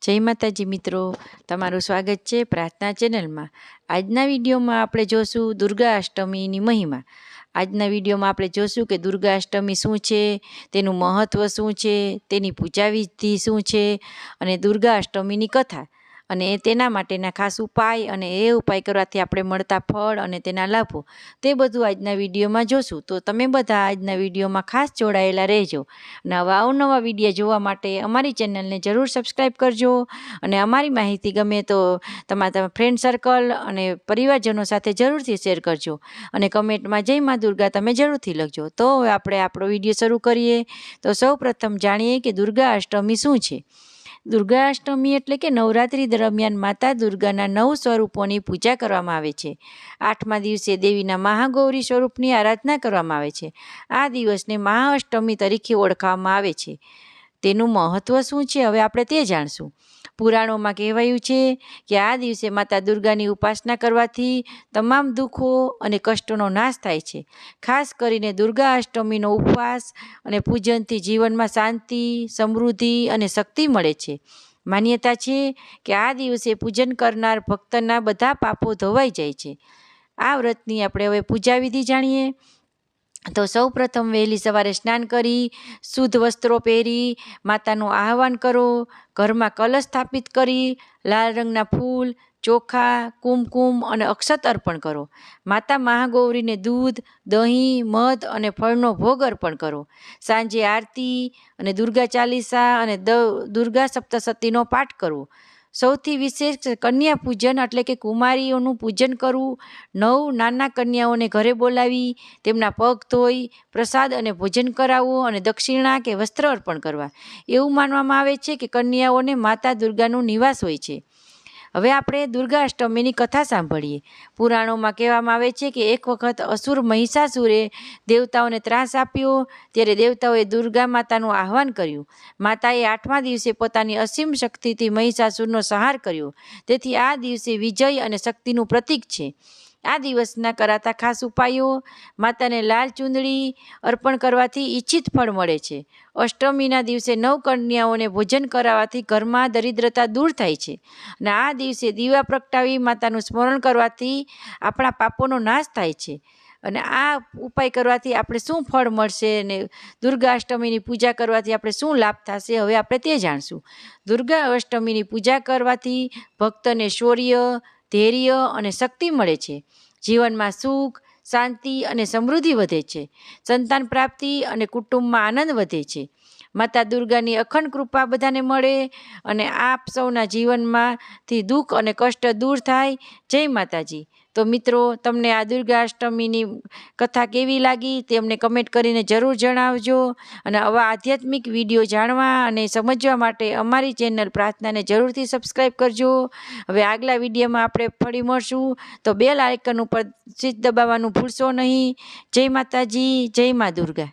જય માતાજી મિત્રો, તમારું સ્વાગત છે પ્રાર્થના ચેનલમાં। આજના વિડીયોમાં આપણે જોશું દુર્ગા અષ્ટમીની મહિમા। આજના વિડીયોમાં આપણે જોશું કે દુર્ગા અષ્ટમી શું છે, તેનું મહત્ત્વ શું છે, તેની પૂજા વિધિ શું છે અને દુર્ગા અષ્ટમીની કથા અને તેના માટેના ખાસ ઉપાય અને એ ઉપાય કરવાથી આપણે મળતા ફળ અને તેના લાભો તે બધું આજના વિડીયોમાં જોશું। તો તમે બધા આજના વિડીયોમાં ખાસ જોડાયેલા રહેજો અને આવા અવનવા વિડીયો જોવા માટે અમારી ચેનલને જરૂર સબસ્ક્રાઈબ કરજો અને અમારી માહિતી ગમે તો તમારા ફ્રેન્ડ સર્કલ અને પરિવારજનો સાથે જરૂરથી શેર કરજો અને કમેન્ટમાં જય મા દુર્ગા તમે જરૂરથી લખજો। તો હવે આપણે આપણો વિડીયો શરૂ કરીએ। તો સૌપ્રથમ જાણીએ કે દુર્ગા અષ્ટમી શું છે। દુર્ગા અષ્ટમી એટલે કે નવરાત્રિ દરમિયાન માતા દુર્ગાના 9 સ્વરૂપોની પૂજા કરવામાં આવે છે। 8મા દિવસે દેવીના મહાગૌરી સ્વરૂપની આરાધના કરવામાં આવે છે। આ દિવસને મહાઅષ્ટમી તરીકે ઓળખવામાં આવે છે। તેનું મહત્ત્વ શું છે હવે આપણે તે જાણશું। પુરાણોમાં કહેવાયું છે કે આ દિવસે માતા દુર્ગાની ઉપાસના કરવાથી તમામ દુઃખો અને કષ્ટોનો નાશ થાય છે। ખાસ કરીને દુર્ગા અષ્ટમીનો ઉપવાસ અને પૂજનથી જીવનમાં શાંતિ, સમૃદ્ધિ અને શક્તિ મળે છે। માન્યતા છે કે આ દિવસે પૂજન કરનાર ભક્તના બધા પાપો ધોવાઈ જાય છે। આ વ્રતની આપણે હવે પૂજા વિધિ જાણીએ। તો સૌ પ્રથમ વહેલી સવારે સ્નાન કરી શુદ્ધ વસ્ત્રો પહેરી માતાનું આહવાન કરો। ઘરમાં કલશ સ્થાપિત કરી લાલ રંગના ફૂલ, ચોખા, કુમકુમ અને અક્ષત અર્પણ કરો। માતા મહાગૌરીને દૂધ, દહીં, મધ અને ફળનો ભોગ અર્પણ કરો। સાંજે આરતી અને દુર્ગા ચાલીસા અને દુર્ગા સપ્તશતીનો પાઠ કરવો। સૌથી વિશેષ કન્યા પૂજન એટલે કે કુમારીઓનું પૂજન કરવું। 9 નાના કન્યાઓને ઘરે બોલાવી તેમના પગ ધોઈ પ્રસાદ અને ભોજન કરાવવું અને દક્ષિણા કે વસ્ત્ર અર્પણ કરવા। એવું માનવામાં આવે છે કે કન્યાઓને માતા દુર્ગાનું નિવાસ હોય છે। હવે આપણે દુર્ગા અષ્ટમીની કથા સાંભળીએ। પુરાણોમાં કહેવામાં આવે છે કે એક વખત અસુર મહિષાસુરે દેવતાઓને ત્રાસ આપ્યો ત્યારે દેવતાઓએ દુર્ગા માતાનું આહવાન કર્યું। માતાએ 8મા દિવસે પોતાની અસીમ શક્તિથી મહિષાસુરનો સંહાર કર્યો। તેથી આ દિવસે વિજય અને શક્તિનું પ્રતીક છે। આ દિવસના કરાતા ખાસ ઉપાયો: માતાને લાલ ચૂંદડી અર્પણ કરવાથી ઈચ્છિત ફળ મળે છે। અષ્ટમીના દિવસે 9 કન્યાઓને ભોજન કરાવવાથી ઘરમાં દરિદ્રતા દૂર થાય છે અને આ દિવસે દીવા પ્રગટાવી માતાનું સ્મરણ કરવાથી આપણા પાપોનો નાશ થાય છે અને આ ઉપાય કરવાથી આપણે શું ફળ મળશે અને દુર્ગા અષ્ટમીની પૂજા કરવાથી આપણે શું લાભ થશે હવે આપણે તે જાણશું। દુર્ગા અષ્ટમીની પૂજા કરવાથી ભક્તને શૌર્ય, ધૈર્ય અને શક્તિ મળે છે। જીવનમાં સુખ, શાંતિ અને સમૃદ્ધિ વધે છે। સંતાન પ્રાપ્તિ અને કુટુંબમાં આનંદ વધે છે। માતા દુર્ગાની અખંડ કૃપા બધાને મળે અને આપ સૌના જીવનમાંથી દુઃખ અને કષ્ટ દૂર થાય। જય માતાજી। તો મિત્રો, તમને આ દુર્ગા અષ્ટમીની કથા કેવી લાગી તે અમને કમેન્ટ કરીને જરૂર જણાવજો અને આવા આધ્યાત્મિક વિડીયો જાણવા અને સમજવા માટે અમારી ચેનલ પ્રાર્થનાને જરૂરથી સબસ્ક્રાઈબ કરજો। હવે આગલા વિડીયોમાં આપણે ફરી મળશું, તો બેલ આઇકન ઉપર દબાવવાનું ભૂલશો નહીં। જય માતાજી, જય મા દુર્ગા।